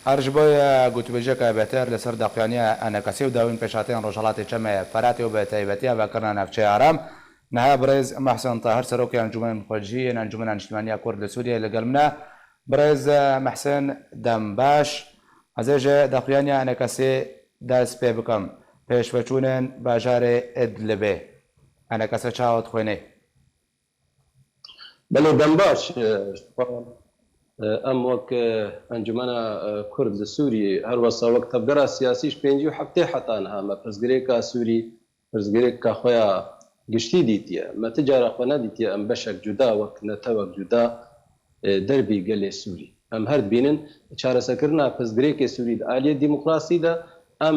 هەرش بۆیە گوتوبێژەکە بێتر لەسەر دەقیانیە ئەنەکەسی و داوین پێشاتیان ڕۆژهڵاتی چەمە فەراتی و بە تایبەتیە بەکردنا ناوچەی ئارام نەها بڕێز مەحسەن تاهەر سەرۆکی ئەنجومەن خۆرجی ئەنجومەن نیشتیمانیە کورد لە سووریا لەگەڵ منە. بڕێز مەحسەن دەمباش ئەزێژە دەقیانیە ئەنەکەسێ دەست پێ بکەم پێشوەچوونن باژارێ ئیدلبێ ئەنەکەسە چاوت خوێنێ. بەڵێ دەمباش ئەم وەک ئەنجومەنە کورد لە سووری هەروەسا وەک تەبگەرە سیاسیش 57 حتان هەمە پرزگرێکە سووری پرزگرێکە خۆیان گشتی دیتیە مەتجارە خۆ نەدیتیە ئەم بەشێک جودا وەک نەتەوەک جودا دەربی گەلێ سووری ئەم هەر بینن چارەسەکردنا پرزگرێکی سووری ئالیە دیموکراسیدا ئەم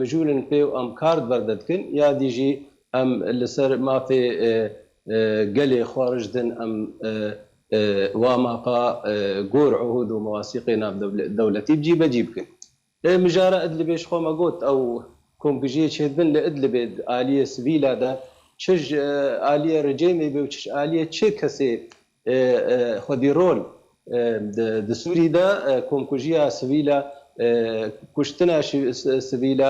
مژولن پێ و ئەم کارد بەردەدکن یا دیژی ئەم لەسەر مافێ گەلێ خۆڕژدن ئەم واماقا گۆر عهود و مواثیقی ناو دەوڵەتی بجی بەجی بکەن. مژارە ئەدلبێش خۆمە گوت ئەو کۆمپژیە چێت بن لە ئەدلبێت ئالیە سڤیلادا چش ئالیە ڕجێمێ بێ و چش ئالیە چێ کەسێ خودی ڕۆل د سووریدا کۆمکوژیە سڤیلە کوشتنە سڤیلە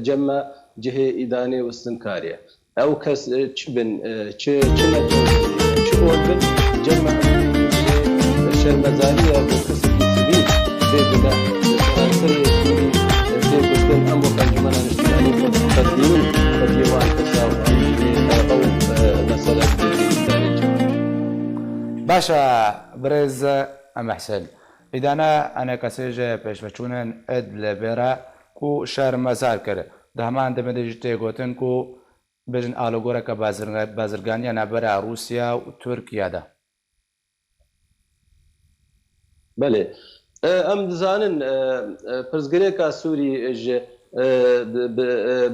جەمە جهێ ئیدانێ وستنکاریە ئەو کەس چ بن چ بن جەمە شەرمەزاریە بۆ کەسێکی سڤیل بێ بنە بێگوتن ئەم وەک ئەنجومەنە نیشتیمانی تەقدیم بە دیوان کەسا ئەو مەسەلە باشە برێز ئەمەحسن ئیدانە ئەنەکەسێژە پێشوەچوونن ئەد لە بێرە و شەرمەزار کرد دەهمان دەمەدەژی تێگوتن و بژن ئالۆگۆرەکە بازرگانیە نەبەرە رووسیا و تورکیادا. بەێ ئەم دزانن پرزگرێکە سووری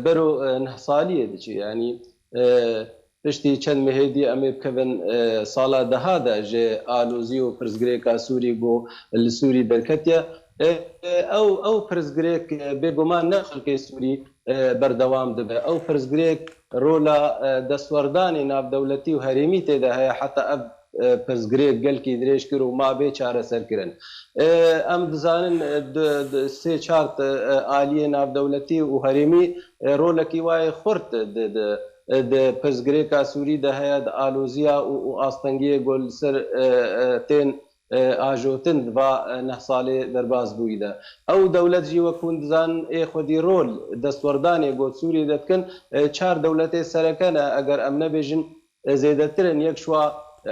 بەرۆ نەسالیە دچی ینی پشتی چەند مهێدی ئەمێ بکەن ساڵا دەهادا ژێ ئالۆزی و پرزگرێکە سووری بۆ لە سووری دەرکەتە ئەو پرزگرێک بێگومان نەخەڵکی سووری بەردەوام دەبێت ئەو پرزگرێک ڕۆلە دەسوەردانی ناودەوڵەتی و هەرێمی تێدا هەیە حتا ئەف پرزگرێک گەلکی درێژ کرد و مابێ چارەسەرکردن. ئەم دزانن سێ چارت ئالیە ناودەوڵەتی و هەرێمی ڕۆلێکی وایە خورد پرزگرێکە سووری دەهەیە ئالۆزیە و ئاستەنگیە گۆل سەر تێن ئاژۆتن بە نە ساڵێ دەرباز بوویدا ئەو دەوڵەتجی وەکوون دزان خودی ڕۆل دەستوەردانێ بۆ سووری دەکەن چار دەوڵەتێ سەرەکەنە ئەگەر ئەم نەبێژن زێدەترن یەک شووە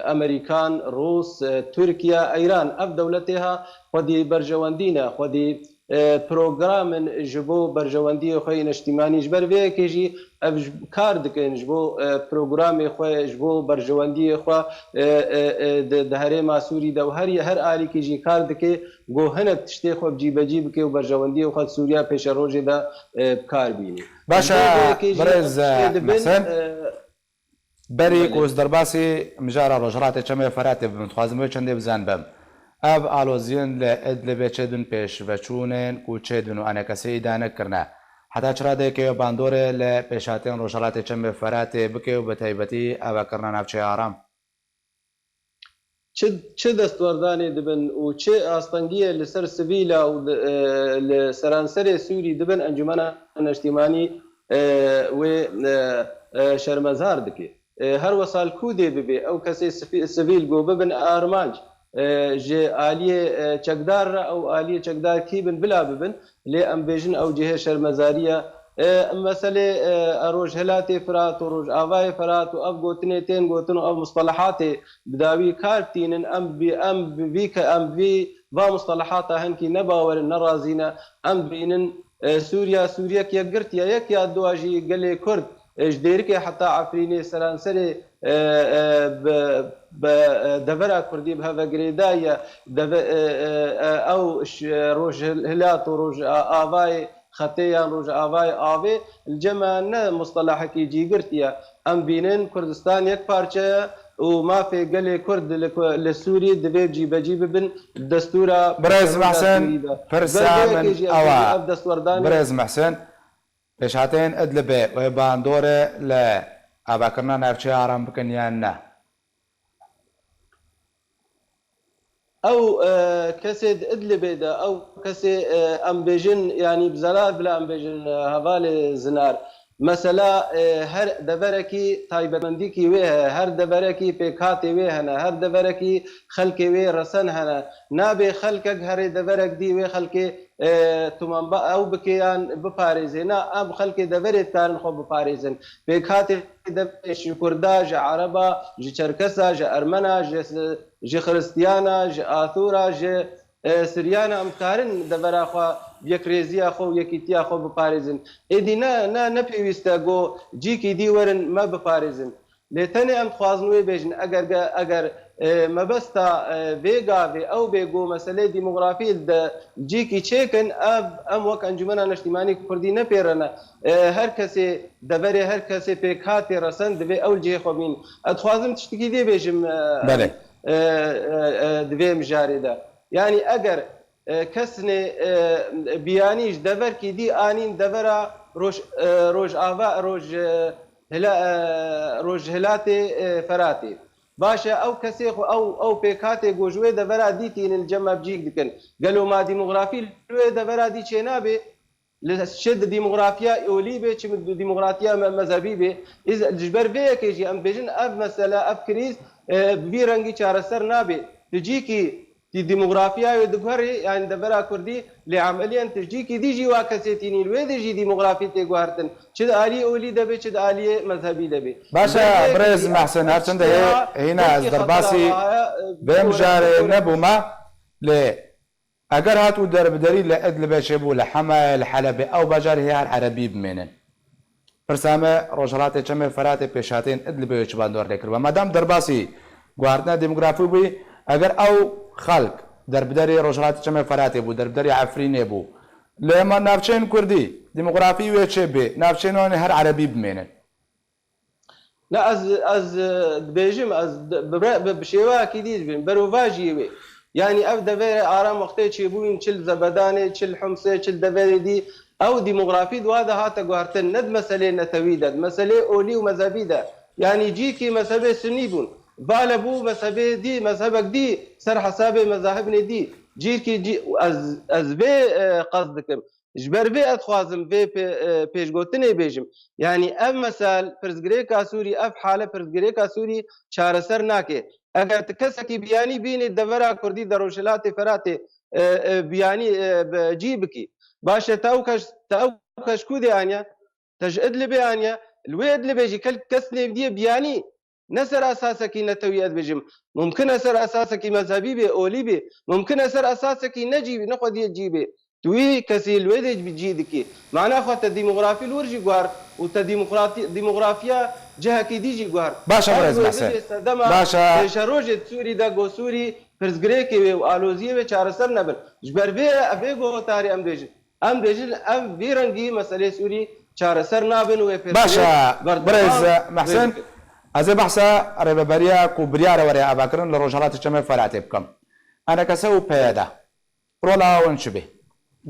ئەمریکان ڕوس تورکیا ئەیران ئەف دەوڵەتێها خودی بەرژەوەندینە خودی پرۆگرامن ji بۆ بەرژەوەندی خۆی نیشتیمانیش بەرێکێژی ئەف کار دکەن ji بۆ پرۆگرامی خۆی ji بۆ بەرژەوەندی خوا هەرێما سووریدا و هەر ئالیکیژی کار دکێ بۆ هەنێک تشتێ خۆ بجی بەجی بکێ و بەرژەوەندی خۆ سووریا پێشە ڕۆژێدا کار بینی. باشە بەڕێز مەحسەن بەری کۆز دەرباسی مژارە ڕۆژهەڵاتی چەمە فەراتێ بمتخوازمەوەی چەندێ بزان بەم ئەv ئالۆزیین لە ئەدلبێ چێدن پێشڤەچوونێن و چێدن و ئەنەکەسەی دانەکردە حتا چرادێکەوە باندۆرێ لە پێشاتێن ڕۆژهەڵاتی چەمە فەراتێ بکێ و بە تایبەتی ئاواکردنا ناوچەی ئارام چه دەستوەردانێ دەبن و چه ئاستەنگیە لەسەر سڤیلە و لە سەرانسەرێ سووری دەبن ئەنجومەنە نیشتیمانی وێ شەرمەزار دکێ هەروەسال کودێ ببێ ئەو کەسێ سڤیل گۆ ببن ئارمانج ژێ ئالیە چەکدارە ئەو ئالیە چەکدار کی بن بلا ببن لێ ئەم بێژن ئەو جهێ شەرمەزاریە مەسەلێ ڕۆژهەلاتێ فرات و ڕۆژ ئاوای فرات و ئەف گوتنێ تێن گوتن و ئەو مستەلەحاتێ بداوی کارتینن ئەم بیکە ئەم وا مستەلەحاتە هەنکی نەباوەرن نەڕازینە ئەم بینن سووریا سووریەک یەکگرتیە یەک یا دواژی گەلێ کورد دێرکێ حتا ئەفرینێ سەرانسەرێ دەڤەرا کوردی هەڤەگرێدایە ئەو ڕۆژهلات و ڕۆژ ئاوای خەتەیان ڕۆژ ئاوای ئاوێ جەمە نە مستەلەحەکی جیگرتیە ئەم بینن کوردستان یەک پارچەیە و مافێ گەلێ کورد لە سووری دەبێ جیبەجی ببن دەستورە برێز مەحسەن پرسامن ئەوە برێز مەحسەن پێشهاتێن ئەدلبێ وێ باندۆرە لە ئاواکردنا ناوچەی ئارام بکەن یان نە او كسي ادلب دا او كسي امبيجن يعني بزلال بلا امبيجن هفال زنار مثلا هر دبركي تايبنديكي ويه هر دبركي بكاتي ويه هر دبركي خلقي ويه رسن هنا نابي خلقك هر دبرك دي ويه خلقي تمام او بكيان بباريزنا ام خلقي دبرت كان خو بباريزن بكاتي دبش كردا ج عربا ج چركسا ج ارمنا ج خريستيانا ج اثورا ج سريانا ام كارن دبر خو يكريزيا خو يكيتيا خو بباريزن ادينا نا نبيويستا جو جيكي دي ورن ما بباريزن لتني ام خوازنوي بيجن اگر ما بستا فيغا في او بيجو مساله ديموغرافي جيكي تشيكن ام وك انجمنا اجتماعي كردي نبيرنا هر كسي دبري هر كسي بكاتي رسن دبي اول جي خو مين اتخوازم تشتكي دي بيجم بله دبي مجارده يعني اگر كسني بيانيش دبر كي دي انين دبرا روج آوا روج هلاتي فراتي باشا او كسي او بيكاتي جوجوي دبرا ديتين الجمع بجيك دكن قالوا ما ديموغرافي دبرا دي تشينابي لشد ديموغرافيا اولي بي ديموغرافيا مذهبي بي اذا جبر بي كيجي ام بيجن اب مساله اب كريز بيرنجي چارسر نابي تجيكي دي ديموغرافيا ودغوري يعني دبرا كردي لعمليا تجيكي ديجي واكسيتيني الويدجي ديموغرافي تيغوارتن شد الي اولي دبي شد الي مذهبي دبي باشا برز محسن هرچند هنا از درباسي بمجار نبوما ل اگر هاتو دربدري لادلب شبو لحما الحلبي او بجار هي العربي بمنن برسامه روجلات چمه فرات پیشاتين ادلب چباندور لكر مادام درباسي گواردنا ديموغرافي بي اگر او خلق دربدري روجلات چمه فرات بو دربدري عفرين بو لما نافچين كردي ديموغرافي وچبي نافچين هر عربي بمنن لا از بيجم از بشيوا اكيد بين بروفاجي يعني اف دفير ارام وقتي تشيبوين تشل زبداني تشل حمصه تشل دفير دي او ديموغرافي وهذا هاتا غارتن ند مساله نتويدد مساله اولي ومذهبيده يعني جيكي مذهب سنيبون بالبو مذهب دي مذهبك دي سر حساب مذاهبني دي جيكي جي از بي قصدكم جبر بي اتخوازم في بيشغوتني بيجم يعني اف مثال فرزغريكا سوري اف حاله فرزغريكا سوري چارسر ناكي اگر تكسكي بياني بيني دورا كردي دروشلاتي فراتي بياني جيبكي باشا تاوكش كودي انيا تجد لي بيانيا الويد اللي بيجي كسني بدي بياني نسر اساسك نتويات بيجم ممكن اسر اساسك مذهبي بي اولي بي ممكن اسر اساسك نجي نقد يجيبي توي كسي الويدج بيجيدكي معناها خاطر الديموغرافي الورجي غوار ديموغرافيا جهه كي ديجي غوار باشا برز محسن باشا شروج سوري دا جو سوري فرزغريكي والوزيه چارسر نبل جبر بي ابي جو تاري ام بيجن ام بيرنگي مساله سوري چارسر نابن و باشا برز محسن از بحثا ربابريا كوبريا وريا اباكرن لروجالات چمه فراتي بكم انا كسو بيدا رولا ونشبه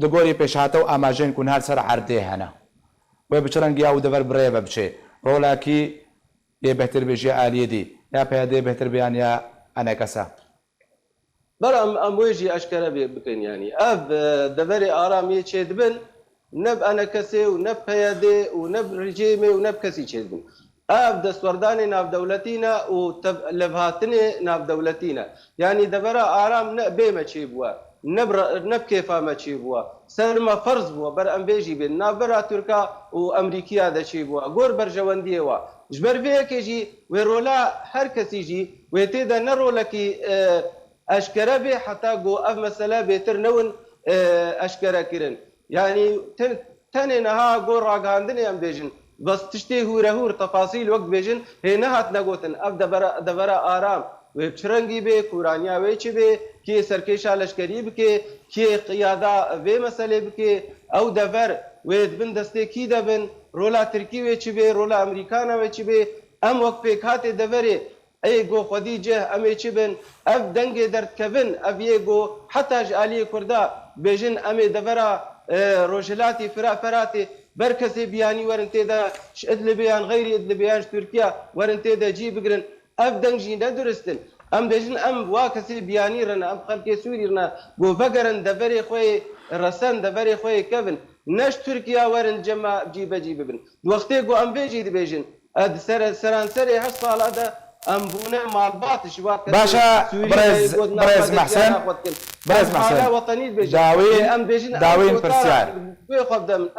دغوري پێشهاتە و ئاماژەین کون هەر سەر عەردێ هەنا وێ بچڕەنگی ئەو دەبەر برێ بە بچێ ڕۆڵاکی یێ بەهتر بێژێ ئالیە دی یا پێدێ بەهتر بیان یا ئەنەکەسە بەڵام ئەم وێژی ئەشکەرە بێ بکەین ینی ئەف دەبەری ئارامی چێ دبن نەب ئەنەکەسێ و نەب پەیەدێ و نەب ڕجێمێ و نەب کەسی چێ دبن ئەف دەستوەردانی ناودەولەتینە و لەبهاتنێ ناودەولەتینە ینی دەبەرە ئارام بێمە چێ بووە نب كيفا ما تشيبوا سلمى فرض بوا بر ام بيجي بين نابرا تركا وامريكا دا تشيبوا غور برجوانديوا جبر بيك يجي ويرولا هر كسي يجي ويتيدا نرولكي اشكربي حتى جو اف مساله بيتر نون اشكرا كيرن يعني تاني نها غور راغاندني ام بيجن بس تشتي هور تفاصيل وقت بيجن هي نهات نغوتن اف دبرا ارام وبچرنگی به کورانیا وچ به کی سرکشا لشکری بکه کی قیاده و مسئله بکه او دور ود بن دسته کی دبن رولا ترکی وچ به رولا امریکانا وچ به ام وقت په کاته دوره ای گو خدیجه ام وچ بن اف دنګ درد کبن اف یګو حتی علی کردا بجن ام دوره روجلاتی فراتي بركزي بياني ورنتي دا ادل بيان غيري ادل بيان تركيا ورنتي دا جي بقرن اف دنجي ندرستن ام بيجن ام واكسي بياني رنا ام خلقي سوري رنا بو فقرن دبري خوي رسن دبري خوي كفن نش تركيا ورن جمع جيب بن وقتي جو ام بيجي دي بيجن اد سران سري هالصال هذا ام بونا مال باطش باشا برز محسن وطني بيجن داوين برسيار بيخوف دم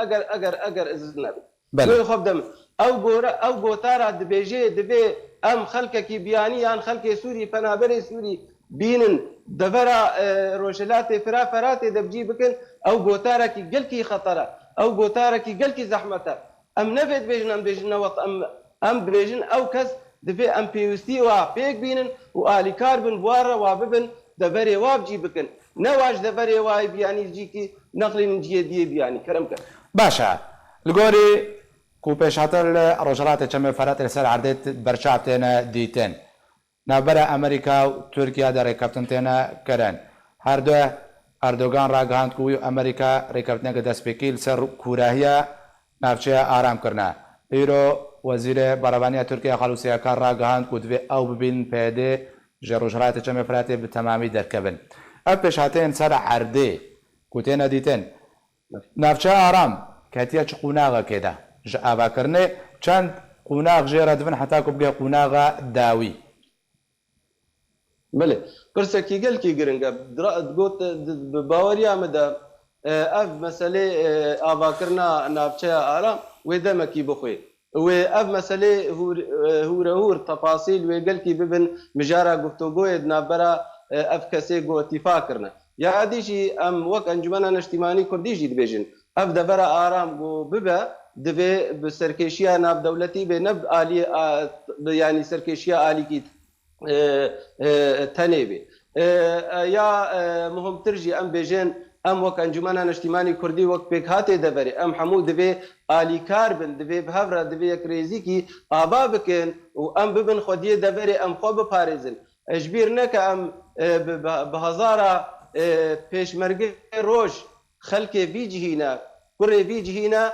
اگر ازنا بيخوف دم او جوتارا دبيجي دبي ام خلقك بياني عن خلق سوري فنابري سوري بينن دبرا روشلات فرافرات دبجي بكن او جوتارا كي قلكي خطره او جوتارا كي قلكي زحمته ام نفد بيجن ام بيجن وط ام بيجن او كس دبي ام بي يو سي وا بيك بينن والي كاربن بوارا واببن دبري وابجي بكن نواج دبري واي بياني جيكي نقل نجي دي بياني كرمك باشا الجوري کو پێشاتر ڕۆژهڵاتێک چەمە فەرات لەسەر عردێت بەرچاو تێنە دیتن ناوبەرە ئەمریکا و تورکیا دەڕێکەوتن تێنە کەرن هەردووە ئەردۆگان ڕاگەاند و ئەمریکا ڕێکەوتنەکە دەستپێکی لەسەر کوراهیە ناوچەیە ئارامکردە ئیرۆ وەزیرە بەڕێوانیە تورکیا خەڵوسیەکان ڕاگەاند و دەبێت ئەو ببین پێدێ ژێ ڕۆژهڵاتێک چەمە فراتێ بتەمامی دەرکەبن ئەو پێشهاتەیەن سەر عەردێ کو تێنە دیتن ناوچە ئارام کاتیە چ قوناغەکێدا ji avakirinê çend qûnaq jê re dibin heta ku bige qûnaxa dawî. Belê pirsekî gelkî giring e got bi baweriya me de ev meselê avakirina navçeya aram wê demekî bixwe. Wê ev meselê hûrehûr tefasîl wê gelkî bibin mijara guftogûyê di navbera ev kesê gotifak kirine. Ya edî jî em wek Encumena Neştîmanî Kurdî jî dibêjin ev devera aram got bibe دبي بسركيشيا ناب دولتي بنب آلي يعني سركيشيا آلي كي تنبي يا مهم ترجي أم بيجين أم وك أنجمنا نشتماني كردي وك بيكهاتي دبري أم حمود دبي آلي كاربن دبي بهفرة دبي كريزي كي آبابكن وأم ببن خديه دبري أم خوب باريزن اجبير نك أم بهزارة بيشمرقي روج خلقي بيجي هنا كوري بيجي هنا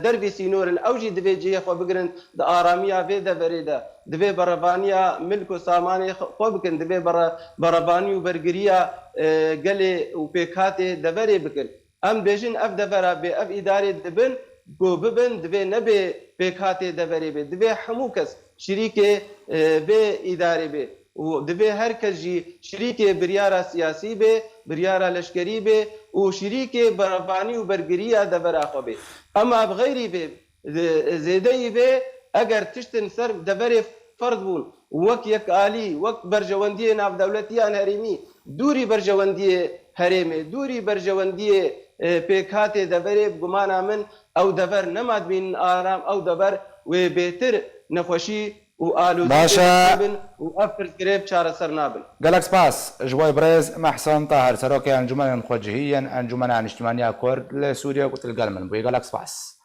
دربي سينورن اوجي دبي جي خو بقرن د اراميا في دبريدا دبي بربانيا ملكو ساماني خو بكن دبي برباني وبرغريا قلي وبيكاتي دبري بكن ام بيجن اف دبرا بي اف اداري دبن جو ببن دبي نبي بيكاتي دبري بي دبي حموكس شريكه بي اداري بي ودبي هركز جي شريكه بريارة سياسي بي بريارة لشكري بي وشريكه برباني وبرقرية دبرا خو بي اما بغيري بي زيدي بي اگر تشتن سر دبري فرض بون وك يك آلي وك برجواندي ناف دولتيان هريمي دوري برجواندي هريمي دوري برجواندي بيكاتي دبري بقمانا من او دبر نماد من آرام او دبر وبيتر نخوشي باشا وافر كريب شهر سرنابل جالكس باس جواي بريز محسن طاهر سروكي انجمن خوجهيا انجمن اجتماعيه كورد لسوريا قلت القلمن بي جالكس باس